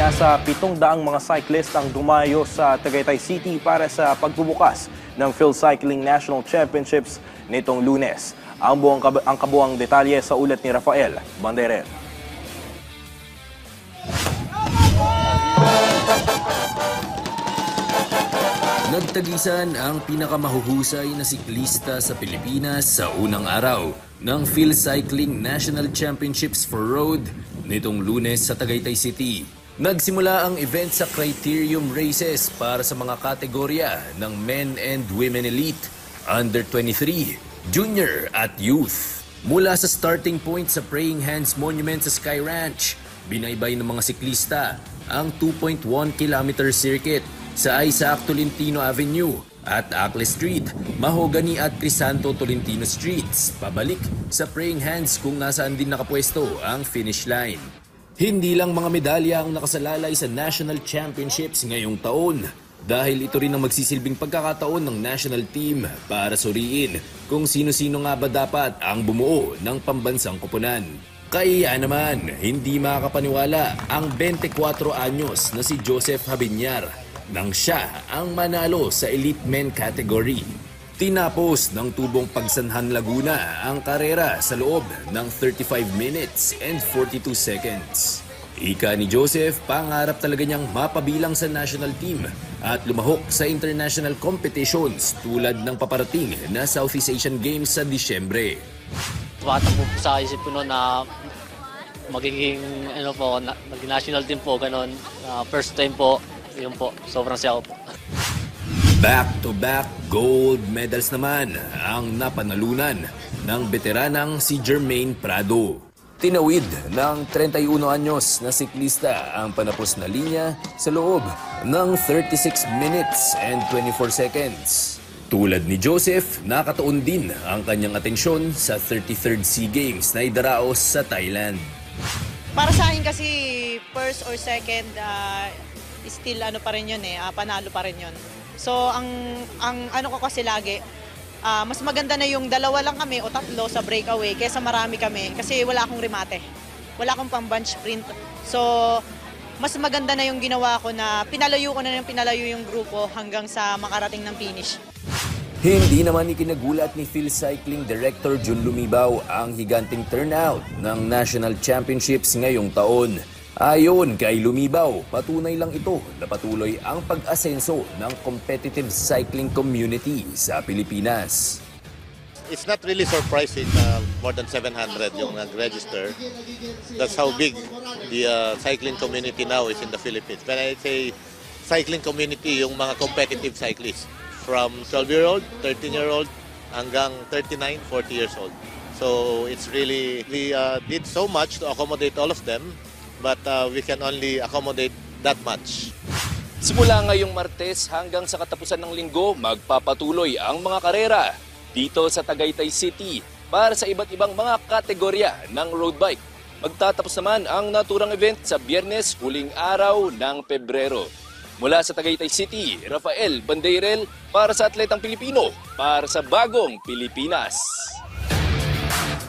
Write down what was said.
Nasa 700 mga cyclist ang dumayo sa Tagaytay City para sa pagbubukas ng PhilCycling National Championships nitong Lunes. Ang kabuang detalye sa ulat ni Rafael Banderel. Nagtagisan ang pinakamahuhusay na siklista sa Pilipinas sa unang araw ng PhilCycling National Championships for Road nitong Lunes sa Tagaytay City. Nagsimula ang event sa criterium races para sa mga kategorya ng Men and Women Elite, Under 23, Junior at Youth. Mula sa starting point sa Praying Hands Monument sa Sky Ranch, binaybay ng mga siklista ang 2.1 km circuit sa Isaac Tolentino Avenue at Acles Street, Mahogany at Crisanto Tolentino Streets, pabalik sa Praying Hands kung nasaan din nakapwesto ang finish line. Hindi lang mga medalya ang nakasalalay sa National Championships ngayong taon dahil ito rin ang magsisilbing pagkakataon ng national team para suriin kung sino-sino nga ba dapat ang bumuo ng pambansang koponan. Kaya naman, hindi makakapaniwala ang 24 anyos na si Joseph Habinyar nang siya ang manalo sa Elite Men category. Tinapos ng Tubong Pagsanhan Laguna ang karera sa loob ng 35 minutes and 42 seconds. Ika ni Joseph, pangarap talaga niyang mapabilang sa national team at lumahok sa international competitions tulad ng paparating na Southeast Asian Games sa Disyembre. Tumatakbo po sa isip ko noon na magiging national team po, ganun. First time po, yun po, sobrang siya po. Back-to-back gold medals naman ang napanalunan ng veteranang si Jermaine Prado. Tinawid ng 31 anyos na siklista ang panapos na linya sa loob ng 36 minutes and 24 seconds. Tulad ni Joseph, nakatuon din ang kanyang atensyon sa 33rd SEA Games na idaraos sa Thailand. Para sa akin kasi first or second, still pa rin yun panalo pa rin yun. So ang ano ko kasi lagi, mas maganda na yung dalawa lang kami o tatlo sa breakaway kaysa marami kami kasi wala akong remate. Wala akong pang bunch sprint. So mas maganda na yung ginawa ko na pinalayo yung grupo hanggang sa makarating ng finish. Hindi naman ikinagulat ni PhilCycling Director Jun Lumibaw ang higanting turnout ng National Championships ngayong taon. Ayon kay Lumibaw, patunay lang ito na patuloy ang pag-asenso ng competitive cycling community sa Pilipinas. It's not really surprising na more than 700 yung nag-register. That's how big the cycling community now is in the Philippines. When I say cycling community, yung mga competitive cyclists from 12-year-old, 13-year-old, hanggang 39, 40 years old. So it's really, we did so much to accommodate all of them. But we can only accommodate that much. Simula ngayong Martes hanggang sa katapusan ng linggo, magpapatuloy ang mga karera dito sa Tagaytay City para sa iba't ibang mga kategorya ng road bike. Magtatapos naman ang naturang event sa Biyernes, huling araw ng Pebrero. Mula sa Tagaytay City, Rafael Banderel para sa Atletang Pilipino, para sa Bagong Pilipinas.